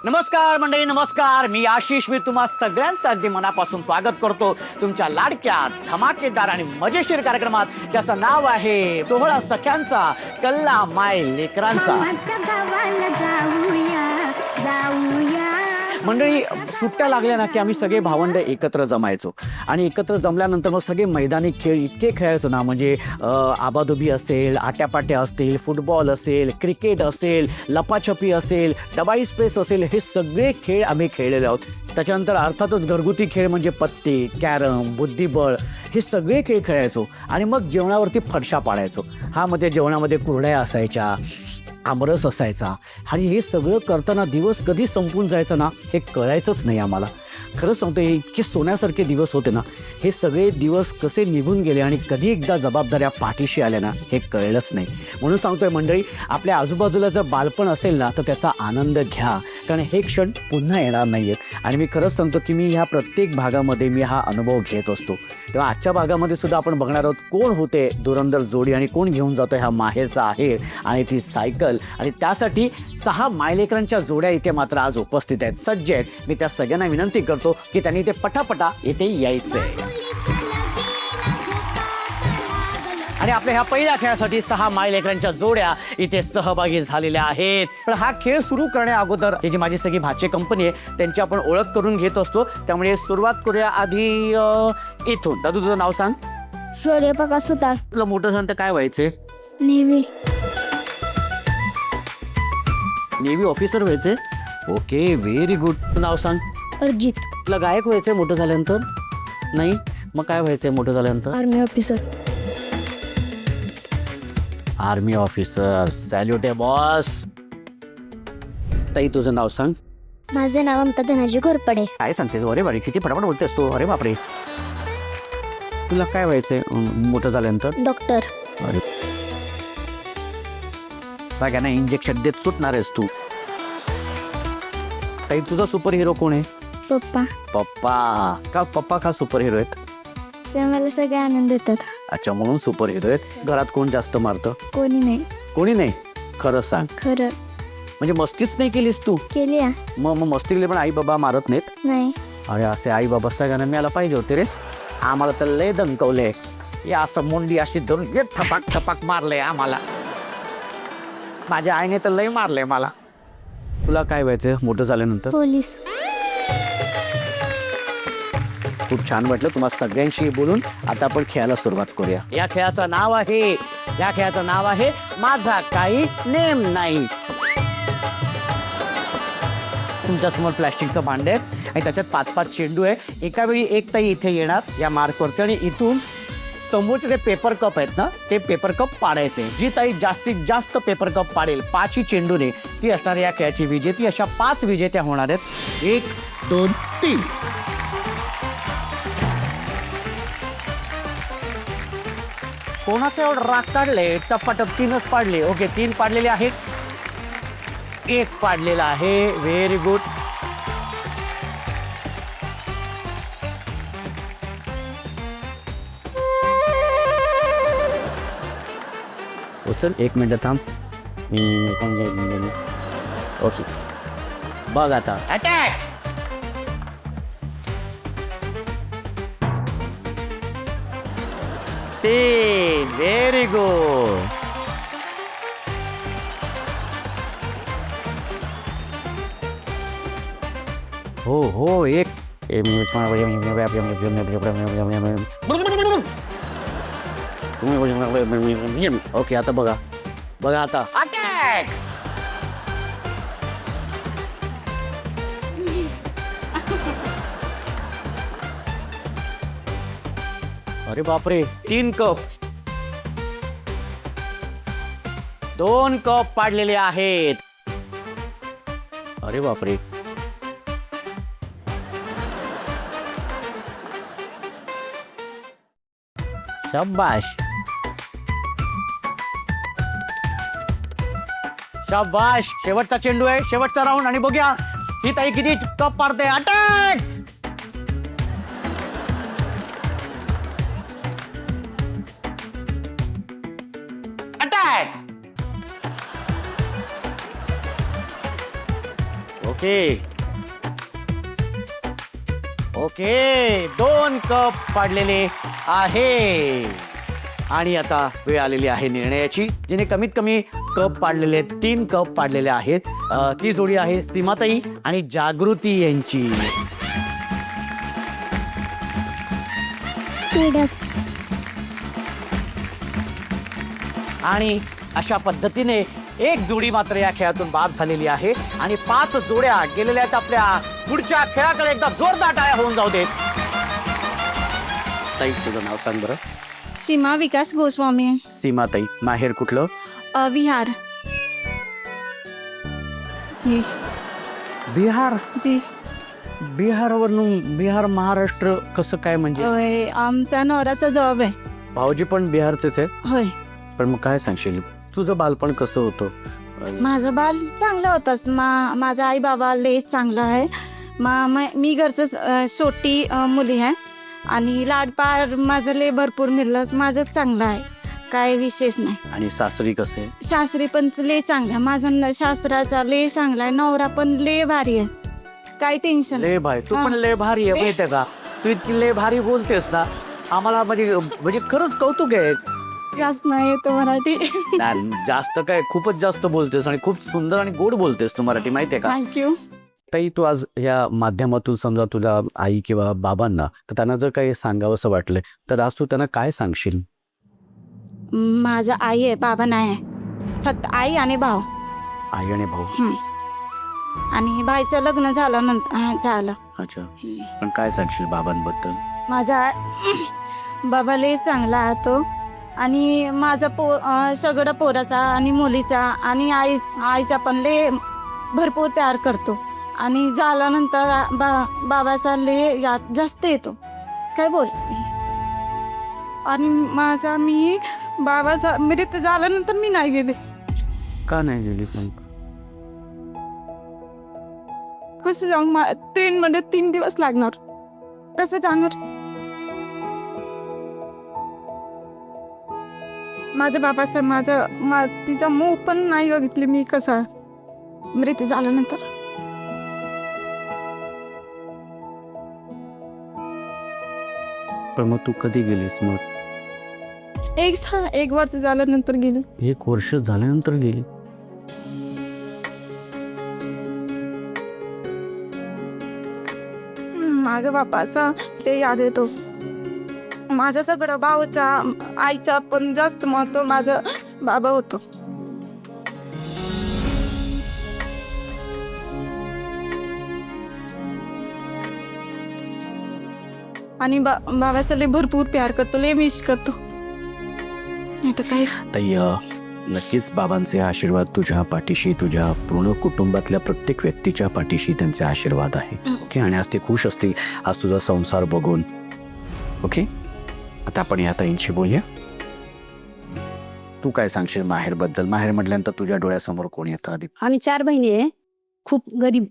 नमस्कार मंडळी, नमस्कार. मी आशिष. मी तुम्हा सगळ्यांचं अगदी मनापासून स्वागत करतो तुमच्या लाडक्या, धमाकेदार आणि मजेशीर कार्यक्रमात, ज्याचं नाव आहे 16 सख्यांचा कल्ला माय लेकरांचा. मंडळी, सुट्ट्या लागल्या ना की आम्ही सगळे भावंड एकत्र जमायचो आणि एकत्र जमल्यानंतर मग सगळे मैदानी खेळ इतके खेळायचो ना, म्हणजे आबाधुबी असेल, आट्यापाट्या असतील, फुटबॉल असेल, क्रिकेट असेल, लपाछपी असेल, डबाई स्पेस असेल, हे सगळे खेळ आम्ही खेळलेले आहोत. त्याच्यानंतर अर्थातच घरगुती खेळ म्हणजे पत्ते, कॅरम, बुद्धिबळ, हे सगळे खेळ खेळायचो. आणि मग जेवणावरती फडशा पाडायचो. हा, मध्ये जेवणामध्ये कुरड्या असायच्या, आमरस असायचा आणि हे सगळं करताना दिवस कधी संपून जायचा ना हे कळायचंच नाही आम्हाला. खरंच सांगतो, हे इतके सोन्यासारखे दिवस होते ना. हे सगळे दिवस कसे निघून गेले आणि कधी एकदा जबाबदाऱ्या पाठीशी आल्या ना हे कळलंच नाही. म्हणून सांगतोय मंडळी, आपल्या आजूबाजूला जर बालपण असेल ना तर त्याचा आनंद घ्या, कारण हे क्षण पुन्हा येणार नाही आहेत. आणि मी खरंच सांगतो की मी ह्या प्रत्येक भागामध्ये मी हा अनुभव घेत असतो. तेव्हा आजच्या भागामध्ये सुद्धा आपण बघणार आहोत कोण होते धुरंधर जोडी आणि कोण घेऊन जातो ह्या माहेरचा आहेर आणि ती सायकल. आणि त्यासाठी 6 मायलेकरांच्या जोड्या इथे मात्र आज उपस्थित आहेत, सज्ज आहेत. मी त्या सगळ्यांना विनंती करतो की त्यांनी ते पटापटा इथे यायचंय. आणि आपल्या ह्या पहिल्या खेळासाठी 6 मायलेकरांच्या जोड्या इथे सहभागी झालेल्या आहेत. पण हा खेळ सुरू करण्या अगोदर ही जी माझी सगळी भाचे कंपनी आहे त्यांची आपण ओळख करून घेत असतो. त्यामुळे सुरुवात करूया आधी इथून. दादू, तुझं नाव सांग. सूर्यप्रकाश सुतार. तुला मोठं सांग तर काय व्हायचंय? नेव्ही. नेव्ही ऑफिसर व्हायचे. Okay, very good. तुझं नाव सांग. अर्जित. तुला गायक व्हायचंय मोठं झाल्यानंतर? नाही, मग काय व्हायचंय मोठं झाल्यानंतर? Army officer. Army officer. Salute आहे बॉस. ताई, तुझं नाव सांग. माझे नाव अमता धनाजी घोरपडे. काय सांगतेस? अरे बारी, किती फटाफट बोलतेस तू. अरे बापरे. तुला काय व्हायचंय मोठं झाल्यानंतर? डॉक्टर. अरे, सगळ्यांना इंजेक्शन देत सुटणार आहेस तू. ताई, तुझा सुपर हिरो कोण आहे? पप्पा. पप्पा. का पप्पा का सुपर हिरो आहेत? ते मला सगळे आनंद देतात. अच्छा, म्हणून सुपर हिरो आहेत. घरात कोण जास्त मारतं? कोणी नाही. कोणी नाही? खरं सांग. खरं. म्हणजे मस्तीच नाही केलीस तू? केली आ? मग मस्ती केली पण आई बाबा मारत नाहीत? नाही. अरे, असे आई बाबा सगळ्यांना मिळायला पाहिजे होते रे. आम्हाला तर लय दंकवले. या असं मुंडी अशी धरून थपाक थपाक मारले आम्हाला. माझ्या आईने तर लय मारले मला. तुला काय व्हायचं मोठं झाल्यानंतर? पोलीस. खूप छान वाटलं तुम्हाला सगळ्यांशी बोलून. आता आपण खेळायला सुरुवात करूया. या खेळाचं नाव आहे माझा काही नेम नाही. तुमच्यासमोर प्लॅस्टिकचं भांडे आहे आणि त्याच्यात 5-5 चेंडू आहे. एका वेळी एक ताई इथे येणार या मार्कवरती आणि इथून समोरचे जे पेपर कप आहेत ना ते पेपर कप पाडायचे. जी ताई जास्तीत जास्त पेपर कप पाडेल 5 चेंडूने ती असणार या खेळाची विजेती. अशा 5 विजेत्या होणार आहेत. 1, 2, 3. कोणाचं एवढं राग काढले? टप्पाटप 3च पाडले. ओके, 3 पाडलेले आहेत. 1 पाडलेला आहे. Very good. चल 1 मिनिट थांब. ओके, बघ आता. अटॅक. ते व्हेरी गुड. हो, एक. ओके, आता बघा आता. अटॅक. अरे बापरे, 3 कप. 2 कप पाडलेले आहेत. अरे बापरे. शाबाश. शाबाश. शेवटचा चेंडू आहे, शेवटचा राऊंड. आणि बघूया ही ताई किती कप पाडते. अटॅक. ओके ओके 2 कप पाडलेले आहे आणि आता वेळ आलेली आहे निर्णयाची. जिने कमीत कमी कप पाडलेले 3 कप पाडलेले आहेत ती जोडी आहे सीमाताई आणि जागृती यांची. आणि अशा पद्धतीने एक जोडी मात्र या खेळातून बाद झालेली आहे आणि 5 जोड्या गेलेल्या आहेत आपल्या पुढच्या खेळाकडे. एकदा जोरदार टाळ्या होऊन जाऊ देत. ताई तुझं नाव सांग बरं. सीमा विकास गोस्वामी. सीमाताई माहेर कुठलं. विहार. जी बिहार. जी बिहारवरून बिहार महाराष्ट्र कसं काय म्हणजे. होय, आमचा नवराचा जॉब आहे. भाऊजी पण बिहारचेच आहे. होय. पण मग काय सांगशील तुझं बालपण कसं होतं. माझं बाल चांगलं होतंच. माझा आई बाबा लय चांगलं आहे. मी घरचं छोटी मुली आहे आणि लाडपार माझं लय भरपूर मिळलं. माझंच चांगलं आहे, काय विशेष नाही. आणि सासरी कसे. सासरी पण लय चांगलं आहे. माझा सासराचा लय चांगला आहे. नवरा पण लय भारी आहे, काय टेन्शन. लय भाई तू पण लय भारी आहे माहितीये का. तू इतकी लय भारी बोलतेस ना आम्हाला म्हणजे खरंच कौतुक आहे. जास्त नाही येतो मराठी. जास्त काय खूपच जास्त बोलतेस आणि खूप सुंदर आणि गोड बोलतेस तू मराठी माहितीये का. थँक्यू. ताई तू आज या माध्यमातून समजा तुला आई किंवा बाबांना तर त्यांना जर काही सांगावंसं वाटलंय तर आज तू त्यांना काय सांगशील. माझा आई आहे, बाबा नाही आहे. फक्त आई आणि भाऊ. आई आणि भाऊ. आणि भाईचं लग्न झालं झालं. अच्छा. पण काय सांगशील बाबांबद्दल. माझा बाबा लय चांगला आहे तो. आणि माझा सगळं पोराचा आणि मुलीचा आणि आईचा पण लय भरपूर प्यार करतो. आणि झाल्यानंतर बाबाचा लय याद जास्त येतो. काय बोल. आणि मी बाबाचा मृत्यू झाल्यानंतर मी नाही गेले. का नाही गेली पण. कसं जाऊन ट्रेनमध्ये 3 दिवस लागणार. कसं जाणार. माझ्या बाबाचा तिचा मूग पण नाही बघितली मी कसा मृत्यू झाल्यानंतर. पण मग तू कधी गेलीस मग. 1 वर्ष झाल्यानंतर गेली. 1 वर्ष झाल्यानंतर गेली. माझ्या बापाचा ते याद येतो. माझा सगळं भाऊचा आईचा पण जास्त महत्व माझा बाबा होतो. आणि बाबाचा लय भरपूर प्यार करतो, लय मिस करतो. नाही तर काय. ताई नक्कीच बाबांचे आशीर्वाद तुझ्या पाठीशी तुझ्या पूर्ण कुटुंबातल्या प्रत्येक व्यक्तीच्या पाठीशी त्यांचे आशीर्वाद आहे. ओके. आणि आज ती खुश असते आज तुझा संसार बघून. ओके. आता आपण या ताईंशी बोलूया. तू काय सांगशील माहेरबद्दल. माहेर म्हटल्यानंतर तुझ्या डोळ्यासमोर कोण येतं आधी. आम्ही 4 बहिणी आहे. खूप गरीब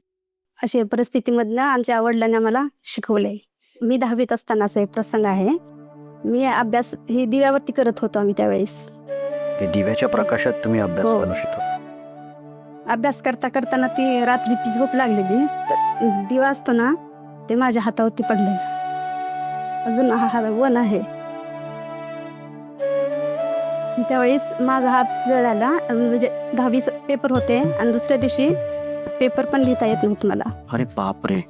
अशा परिस्थितीमधनं आमच्या वडिलांनी आम्हाला शिकवलंय. मी 10वीत असतानाचा एक प्रसंग आहे. मी अभ्यास हे दिव्यावरती करत होतो आम्ही त्यावेळेस. ते दिव्याच्या प्रकाशात तुम्ही अभ्यास हो. करू शकतो. अभ्यास करताना ती रात्रीची झोप लागलेली तर दिवा असतो ना ते माझ्या हातावरती पडलेलं. अजून हा वन आहे. त्यावेळेस माझा हात जळाला. म्हणजे 10वीचे पेपर होते आणि दुसऱ्या दिवशी पेपर पण लिहिता येत नव्हतं मला. अरे बापरे.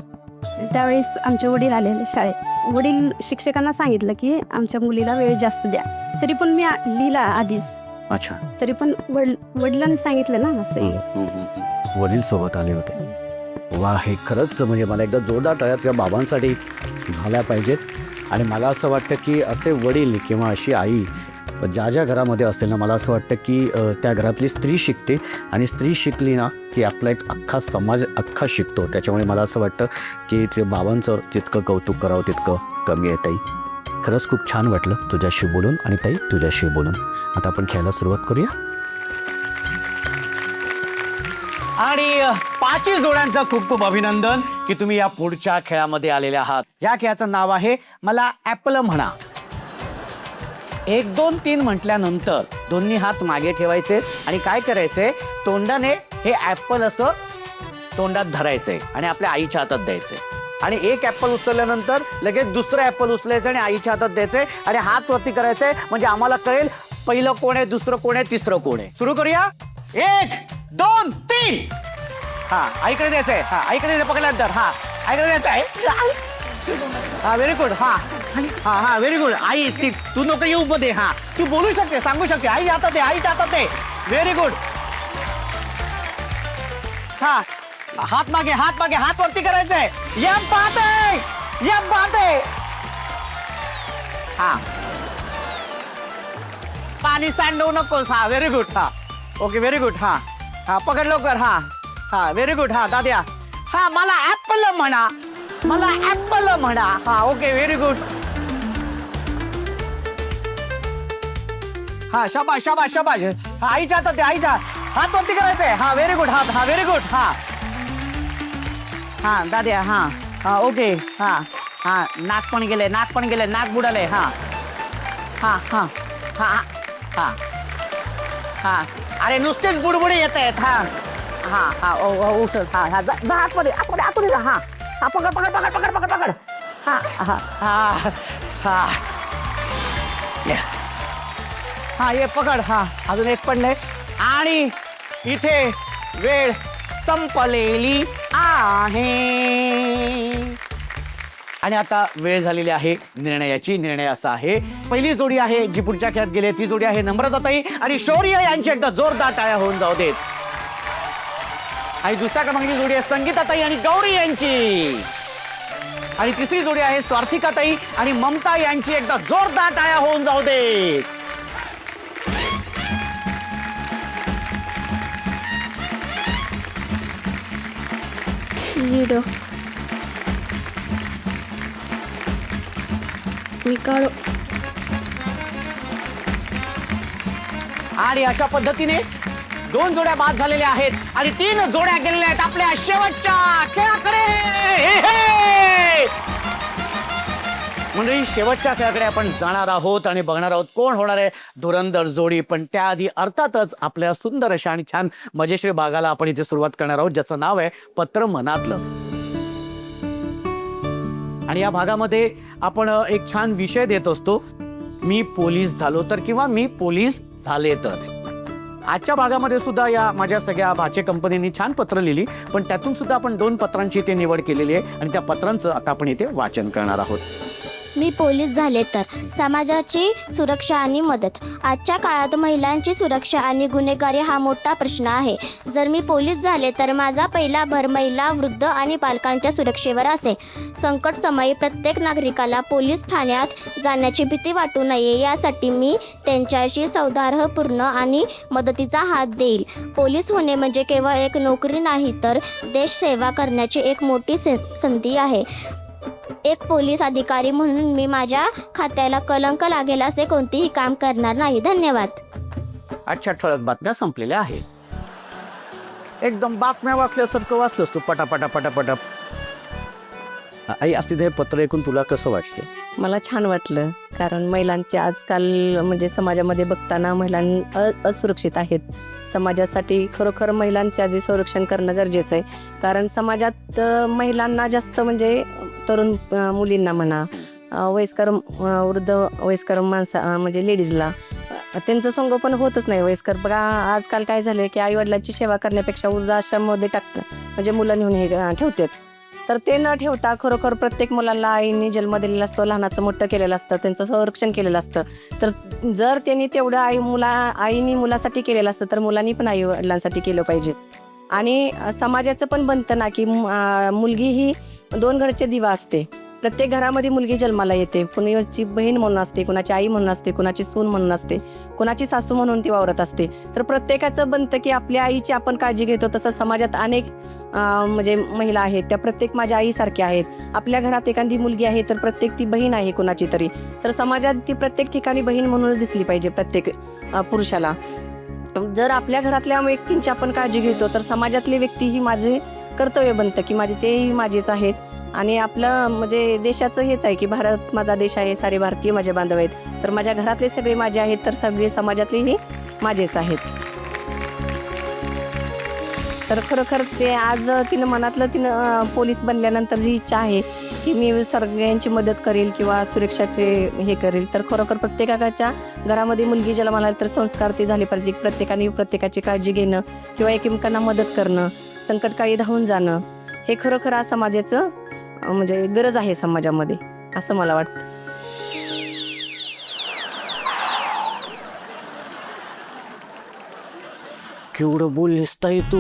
त्यावेळेस आमचे वडील आलेले शाळेत. वडील शिक्षकांना सांगितलं की आमच्या मुलीला वेळ जास्त द्या. तरी पण मी लिहिला आधीच. अच्छा. तरी पण वडिलांनी सांगितलं ना असं. वडील सोबत आले होते. वा. हे खरंच म्हणजे मला एकदा जोरदार टाळ्या त्या बाबांसाठी झाल्या पाहिजेत. आणि मला असं वाटतं की असे वडील किंवा अशी आई ज्या ज्या घरामध्ये असेल ना मला असं वाटतं की त्या घरातली स्त्री शिकते आणि स्त्री शिकली ना की आपला एक अख्खा समाज अख्खा शिकतो. त्याच्यामुळे मला असं वाटतं की ते बाबांचं जितकं कौतुक करावं तितकं कमी आहे. ताई खरंच खूप छान वाटलं तुझ्याशी बोलून आणि ताई तुझ्याशी बोलून. आता आपण खेळायला सुरुवात करूया. आणि 5 जोड्यांचं खूप खूप अभिनंदन की तुम्ही या पुढच्या खेळामध्ये आलेले आहात. या खेळाचं नाव आहे मला ॲपल म्हणा. 1 2 3 म्हटल्यानंतर दोन्ही हात मागे ठेवायचे आणि काय करायचंय तोंडाने हे ॲपल असं तोंडात धरायचंय आणि आपल्या आईच्या हातात द्यायचंय आणि एक ऍपल उचलल्यानंतर लगेच दुसरं ऍपल उचलायचं आणि आईच्या हातात द्यायचंय आणि हात वरती करायचंय म्हणजे आम्हाला कळेल पहिलं कोण आहे, दुसरं कोण आहे, तिसरं कोण आहे. सुरू करूया. 1 2 3. हा आईकडे द्यायचंय. हा आईकडे द्यायचं पकडल्यानंतर. हा आईकडे द्यायचं आहे. हा व्हेरी गुड. हा हा हा व्हेरी गुड. आई ती तू नको येऊ मध्ये. हा तू बोलू शकते, सांगू शकते. आई हातात आहे, आईच्या हातात आहे. Very good. हा हात मागे, हात मागे, हात वरती करायचंय. ये बात आहे, ये बात आहे. हा पाणी सांडवू नकोस. हा व्हेरी गुड. हा ओके व्हेरी गुड. हा हा पकड लवकर. हा हा व्हेरी गुड. हा दाद्या. हा मला ऍपल म्हणा, मला ऍपल म्हणा. हा ओके व्हेरी गुड. हा शाबाश शाबाश शाबाश. हा आईच्या हातात, आईच्या हात वरती करायचंय. हा व्हेरी गुड. हा हा व्हेरी गुड. हा हा दाद्या. हा हा ओके. हा हा नाक पण गेले, नाक पण गेले, नाक बुडाले. हा हा हा हा हा हा अरे नुसतेच बुडबुडे येत आहेत. हा हा हा उचल. हा हा जा आतमध्ये, आतमध्ये, आतमध्ये जा. हा हा पकड पकड पकड पकड पकड पकड. हा हा हा हा हा ये पकड. हा अजून एक पडलंय आणि इथे वेळ संपलेली आहे आणि आता वेळ झालेली आहे निर्णयाची. निर्णय असा आहे, पहिली जोडी आहे जी पुढच्या खेळात गेली ती जोडी आहे नम्रताताई आणि शौर्य यांची एकदा जोरदार टाळ्या होऊन जाऊ देत. आणि दुसऱ्या क्रमांकाची जोडी आहे संगीताताई आणि गौरी यांची आणि तिसरी जोडी आहे स्वार्थिकाताई आणि ममता यांची. एकदा जोरदार टाळ्या होऊन जाऊ देत. लिडो निकालो. आणि अशा पद्धतीने 2 जोड्या बाद झालेल्या आहेत आणि 3 जोड्या गेलेल्या आहेत आपल्या शेवटच्या खेळाकडे. म्हणजे शेवटच्या खेळाकडे आपण जाणार आहोत आणि बघणार आहोत कोण होणार आहे धुरंधर जोडी. पण त्याआधी अर्थातच आपल्या सुंदर अशा आणि छान मजेशीर भागाला आपण इथे सुरुवात करणार आहोत ज्याचं नाव आहे पत्र मनातलं. आणि या भागामध्ये आपण एक छान विषय देत असतो, मी पोलीस झालो तर किंवा मी पोलीस झाले तर. आजच्या भागामध्ये सुद्धा या माझ्या सगळ्या भाचे कंपनीनी छान पत्र लिहिली, पण त्यातून सुद्धा आपण 2 पत्रांची इथे निवड केलेली आहे आणि त्या पत्रांचं आता आपण इथे वाचन करणार आहोत. मी पोलीस झाले तर समाजाची सुरक्षा आणि मदत. आजच्या काळात महिलांची सुरक्षा आणि गुन्हेगारी हा मोठा प्रश्न आहे. जर मी पोलीस झाले तर माझा पहिला भर महिला, वृद्ध आणि बालकांच्या सुरक्षेवर असेल. संकट समयी प्रत्येक नागरिकाला पोलीस ठाण्यात जाण्याची भीती वाटू नये यासाठी मी त्यांच्याशी सौहार्दपूर्ण आणि मदतीचा हात देईल. पोलीस होणे म्हणजे केवळ एक नोकरी नाही तर देश सेवा करण्याची एक मोठी संधी आहे. एक पोलीस अधिकारी म्हणून मी माझ्या खात्याला कलंक लागेल असे कोणतेही काम करणार नाही. धन्यवाद. आजच्या ठळक बातम्या संपलेल्या आहेत. एकदम बातम्या वाचल्यासारखं वाचलंस तू पटापटा पटापटा. आई असते हे पत्र ऐकून तुला कसं वाटतं? मला छान वाटलं, कारण महिलांचे आजकाल म्हणजे समाजामध्ये बघताना महिला असुरक्षित आहेत. समाजासाठी खरोखर महिलांचे आधी संरक्षण करणं गरजेचं आहे, कारण समाजात महिलांना जास्त म्हणजे तरुण मुलींना म्हणा, वयस्कर वृद्ध वयस्कर माणसा म्हणजे लेडीजला त्यांचं संगोपन होतच नाही. वयस्कर बघा आजकाल काय झालं की आईवडिलांची सेवा करण्यापेक्षा वृद्धाश्रममध्ये टाकतं, म्हणजे मुलं नेऊन हे ठेवतात. तर ते न ठेवता खरोखर प्रत्येक मुलांना आईने जन्म दिलेला असतो, लहानाचं मोठं केलेलं असतं, त्यांचं संरक्षण केलेलं असतं. तर जर त्यांनी तेवढं आईने मुलासाठी केलेलं असतं तर मुलांनी पण आई वडिलांसाठी केलं पाहिजे. आणि समाजाचं पण बनतं ना की मुलगी ही 2 घरचे दिवा असते. प्रत्येक घरामध्ये मुलगी जन्माला येते, कुणाची बहीण म्हणून असते, कुणाची आई म्हणून असते, कुणाची सून म्हणून असते, कुणाची सासू म्हणून ती वावरत असते. तर प्रत्येकाचं बनतं की आपल्या आईची आपण काळजी घेतो, तसं समाजात अनेक म्हणजे महिला आहेत, त्या प्रत्येक माझ्या आईसारख्या आहेत. आपल्या घरात एखादी मुलगी आहे तर प्रत्येक ती बहीण आहे कुणाची तरी. तर समाजात ती प्रत्येक ठिकाणी बहीण म्हणूनच दिसली पाहिजे प्रत्येक पुरुषाला. जर आपल्या घरातल्या व्यक्तींची आपण काळजी घेतो तर समाजातली व्यक्ती ही माझे कर्तव्य बनतं की माझे तेही माझेच आहेत. आणि आपलं म्हणजे देशाचं हेच आहे की भारत माझा देश आहे, सारे भारतीय माझे बांधव आहेत. तर माझ्या घरातले सगळे माझे आहेत तर सगळे समाजातलेही माझेच आहेत. तर खरोखर ते आज तिनं मनातलं तिनं पोलीस बनल्यानंतर जी इच्छा आहे की मी सगळ्यांची मदत करेल किंवा सुरक्षाचे हे करेल, तर खरोखर प्रत्येकाच्या घरामध्ये मुलगी जन्माला आली तर संस्कार ते झाले पाहिजे. प्रत्येकाने प्रत्येकाची काळजी घेणं किंवा एकमेकांना मदत करणं, संकटकाळी धावून जाणं, हे खरोखर आज समाजाचं म्हणजे गरज आहे समाजामध्ये, असं मला वाटतं. केवढं बोललीस ताई तू.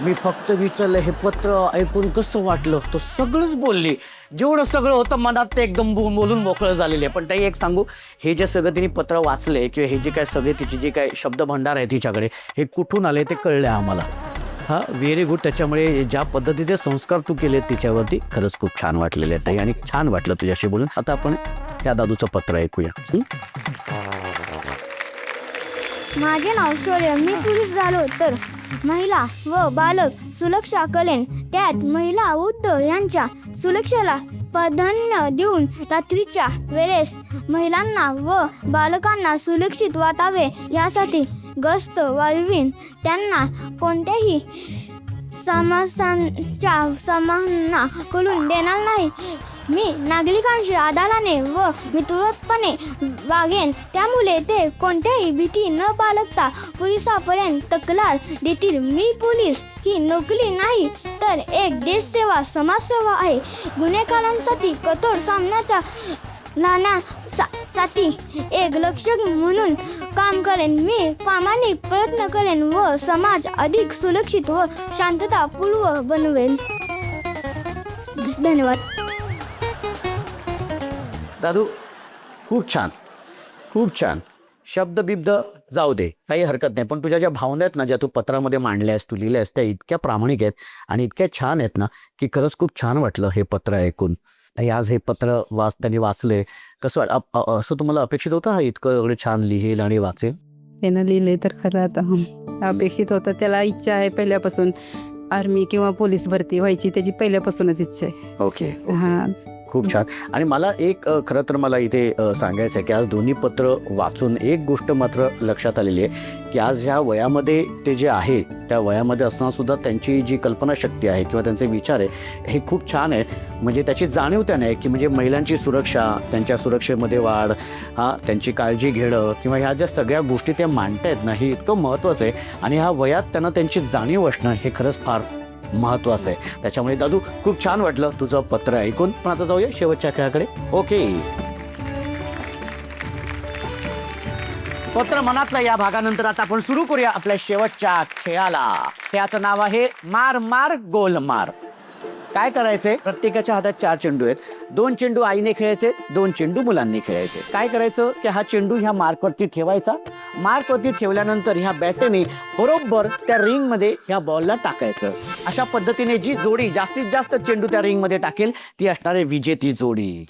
मी फक्त विचारलं हे पत्र ऐकून कसं वाटलं, तर सगळंच बोलली. जेवढं सगळं होतं मनात ते एकदम बोलून मोकळं झालेलं आहे. पण ताई एक सांगू, हे जे सगळं तिने पत्र वाचले किंवा हे जे काय सगळे तिचे जे काय शब्द भंडार आहे तिच्याकडे, हे कुठून आले ते कळलं आम्हाला. हा व्हेरी गुड. त्याच्यामुळे ज्या पद्धतीचे संस्कार तू केले तिच्यावरती खरंच खूप छान वाटलेले आहेत ताई, आणि छान वाटलं तुझ्याशी बोलून. आता आपण या दादूचं पत्र ऐकूया. माझे नाव शौर्य. मी पोलीस झालो तर महिला व बालक सुरक्षा करेन. त्यात महिला व वृद्ध यांच्या सुरक्षेला प्राधान्य देऊन रात्रीच्या वेळेस महिलांना व बालकांना सुरक्षित वाटावे यासाठी गस्त वाढवीन. त्यांना कोणत्याही समस्यांचा सामना करून देणार नाही. मी नागरिकांशी आदराने व मित्रपणे वागेन. त्यामुळे ते कोणत्याही भीती न बाळगता पोलिसांपर्यंत तक्रार देतील. मी पोलीस ही नोकरी नाही तर एक देशसेवा समाजसेवा आहे. गुन्हेगारांसाठी कठोर सामन्याच्या लढण्यासाठी एक लक्षक म्हणून काम करेन. मी प्रामाणिक प्रयत्न करेन व समाज अधिक सुरक्षित व शांततापूर्व बनवेल. धन्यवाद. दादू खूप छान, खूप छान. शब्द बिब्द जाऊ दे, काही हरकत नाही, पण तुझ्या ज्या भावना आहेत ना, ज्या तू पत्रामध्ये मांडल्यास, तू लिहिल्यास, त्या इतक्या प्रामाणिक आहेत आणि इतक्या छान आहेत ना की खरंच खूप छान वाटलं हे पत्र ऐकून. आज हे पत्र त्यांनी वाचले, कसं असं तुम्हाला अपेक्षित होतं हा इतकं एवढं छान लिहिल आणि वाचेल? त्यानं लिहिले तर खरं आता अपेक्षित होतं. त्याला इच्छा आहे पहिल्यापासून आर्मी किंवा पोलीस भरती व्हायची, त्याची पहिल्यापासूनच इच्छा आहे. ओके, हां. खूप छान. आणि मला एक खरं तर मला इथे सांगायचं आहे की आज दोन्ही पत्र वाचून एक गोष्ट मात्र लक्षात आलेली आहे की आज ह्या वयामध्ये ते जे आहे त्या वयामध्ये असताना सुद्धा त्यांची जी कल्पनाशक्ती आहे किंवा त्यांचे विचार आहे हे खूप छान आहे. म्हणजे त्याची जाणीव त्याने आहे की म्हणजे महिलांची सुरक्षा, त्यांच्या सुरक्षेमध्ये वाढ, त्यांची काळजी घेणं किंवा ह्या ज्या सगळ्या गोष्टी त्या मांडतायत ना, हे इतकं महत्त्वाचं आहे. आणि ह्या वयात त्यांना त्यांची जाणीव असणं हे खरंच फार महत्वाचं आहे. त्याच्यामुळे दादू खूप छान वाटलं तुझं पत्र ऐकून. पण आता जाऊया शेवटच्या खेळाकडे. ओके, पत्र मनातलं या भागानंतर आता आपण सुरू करूया आपल्या शेवटच्या खेळाला. खेळाचं नाव आहे मार मार गोल मार. काय करायचंय, प्रत्येकाच्या हातात 4 चेंडू आहेत. 2 चेंडू आईने खेळायचे, 2 चेंडू मुलांनी खेळायचे. काय करायचं की हा चेंडू ह्या मार्कवरती ठेवायचा. मार्कवरती ठेवल्यानंतर ह्या बॅटने बरोबर त्या रिंगमध्ये ह्या बॉलला टाकायचं. अशा पद्धतीने जी जोडी जास्तीत जास्त चेंडू त्या रिंगमध्ये टाकेल ती असणारे विजेती जोडी.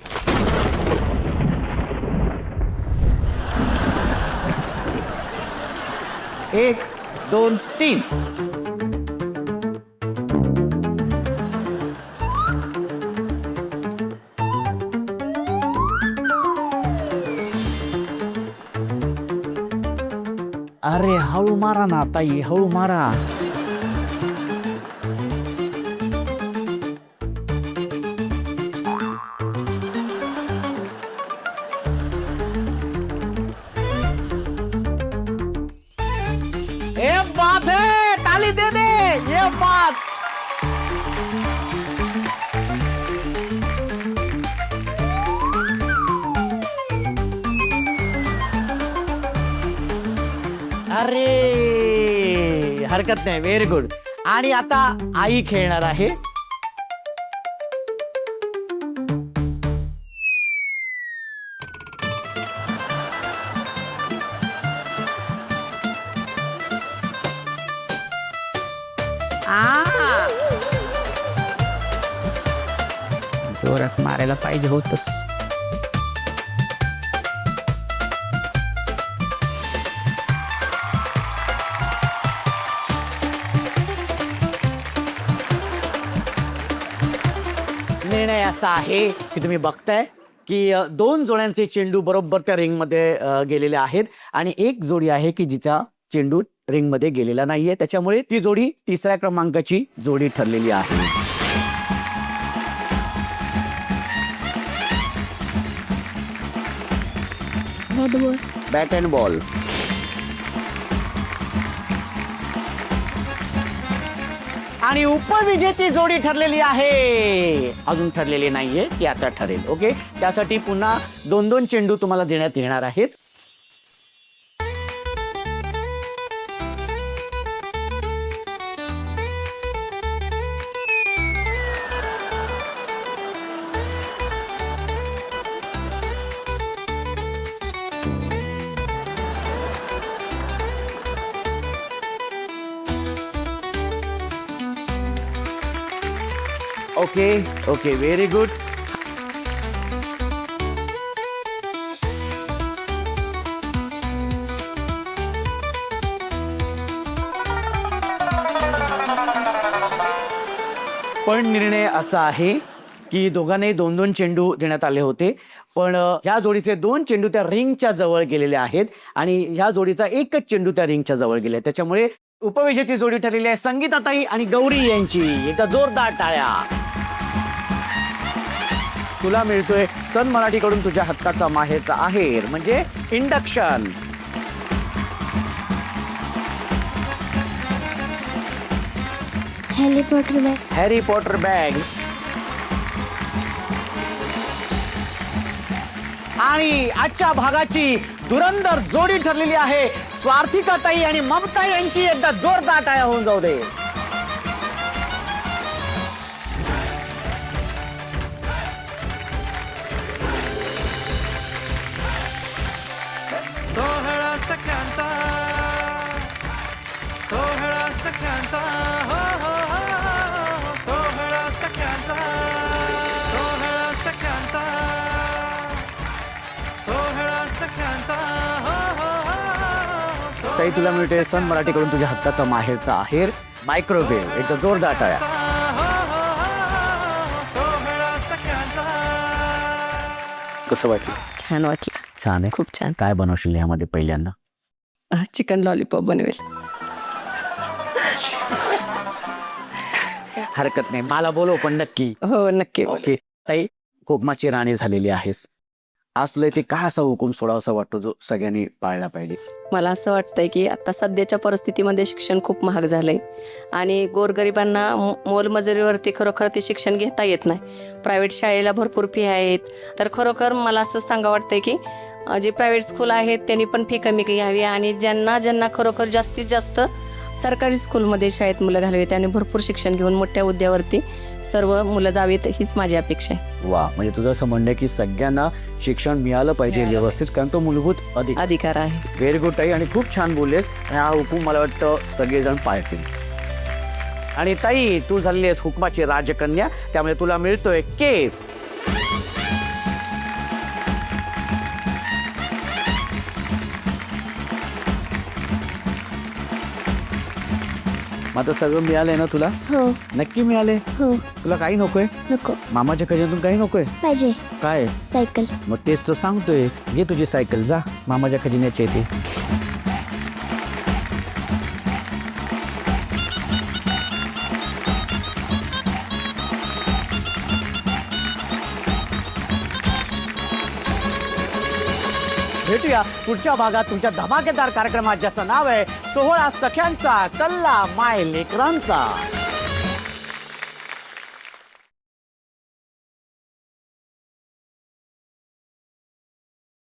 एक, 2, 3. अरे हळू मारा ना ताई, हळू मारा. ये बात है, ताली दे दे. ये बात. अरे हरकत नाही, व्हेरी गुड. आणि आता आई खेळणार आहे. जोरात मारायला पाहिजे होतस. निर्णय असा आहे की तुम्ही बघताय की 2 जोड्यांचे चेंडू बरोबर त्या रिंगमध्ये गेलेले आहेत आणि एक जोडी आहे की जिचा चेंडू रिंगमध्ये गेलेला नाहीये, त्याच्यामुळे ती जोडी 3ऱ्या क्रमांकाची जोडी ठरलेली आहे. Bat and ball. आणि उपविजेती जोडी ठरलेली आहे. अजून ठरलेली नाहीये, ती आता ठरेल. ओके, त्यासाठी पुन्हा 2-2 चेंडू तुम्हाला देण्यात येणार आहेत. Okay okay, very good. पण निर्णय असा आहे की दोघांनाही 2-2 चेंडू देण्यात आले होते, पण ह्या जोडीचे 2 चेंडू त्या रिंगच्या जवळ गेलेले आहेत आणि ह्या जोडीचा एकच चेंडू त्या रिंगच्या जवळ गेले. त्याच्यामुळे उपविजेती जोडी ठरलेली आहे संगीताताई आणि गौरी यांची. एकदा जोरदार टाळ्या. तुला मिळतोय सन मराठीकडून तुझ्या हक्काचा माहेरचा आहेर म्हणजे इंडक्शन. Harry Potter bag. आणि आजच्या भागाची धुरंधर जोडी ठरलेली आहे स्वार्थिकाताई आणि ममता यांची. एकदा जोरदार टाळ्या होऊन जाऊ दे. सोहळा सख्यांचा, सोहळा सख्यांचा, हो हो हो, सोहळा सख्यांचा, सोहळा सख्यांचा, सोहळा सख्यांचा, हो हो हो. ताई, तुला मिळतोय सन मराठीकडून तुझ्या हक्काचा माहेरचा आहेर मायक्रोवेव्ह. एकदा जोरदार टाळ्या. कसं वाटलं? छान वाटलं. छान आहे. खूप छान. काय बनवशील यामध्ये पहिल्यांदा? चिकन लॉलीपॉप बनवेल. हरकत नाही, मला बोलव पण नक्की. हो, नक्की. ओके ताई, कोकमाची राणी झालेली आहेस. आज तुला इथे काय असा हुकूम सोडावा असा वाटतो जो सगळ्यांनी पाळला पाहिजे? मला असं वाटतंय की आता सध्याच्या परिस्थितीमध्ये शिक्षण खूप महाग झालंय आणि गोरगरिबांना मोलमजुरीवरती खरोखर ते शिक्षण घेता येत नाही. प्रायव्हेट शाळेला भरपूर फी आहेत. तर खरोखर मला असं सांगा वाटतंय की जे प्रायव्हेट स्कूल आहेत त्यांनी पण फी कमी घ्यावी आणि ज्यांना खरोखर जास्तीत जास्त सरकारी स्कूलमध्ये शाळेत मुलं घालावी, त्याने भरपूर शिक्षण घेऊन मोठ्या हुद्द्यावरती सर्व मुलं जावीत, हीच माझी अपेक्षा आहे. वा, म्हणजे तुझं असं म्हणणं आहे की सगळ्यांना शिक्षण मिळालं पाहिजे व्यवस्थित, कारण तो मूलभूत अधिकार आहे. व्हेरी गुड ताई, आणि खूप छान बोललेस. आणि हा हुकूम मला वाटतं सगळेजण पाळतील. आणि ताई, तू झालेली आहेस हुकमाची राजकन्या, त्यामुळे तुला मिळतोय केक. माझं सगळं मिळालंय ना तुला? हो नक्की मिळाले? हो. तुला काही नकोय? नको. मामाच्या खजिन्यातून काही नकोय? पाहिजे. काय? सायकल. मग तेच तर सांगतोय, घे तुझी सायकल, जा मामाच्या खजिन्याची येते. भेटूया पुढच्या भागात तुमच्या धमाकेदार कार्यक्रमात, ज्याचं नाव आहे सोहळा सख्यांचा कल्ला माय लेकरांचा.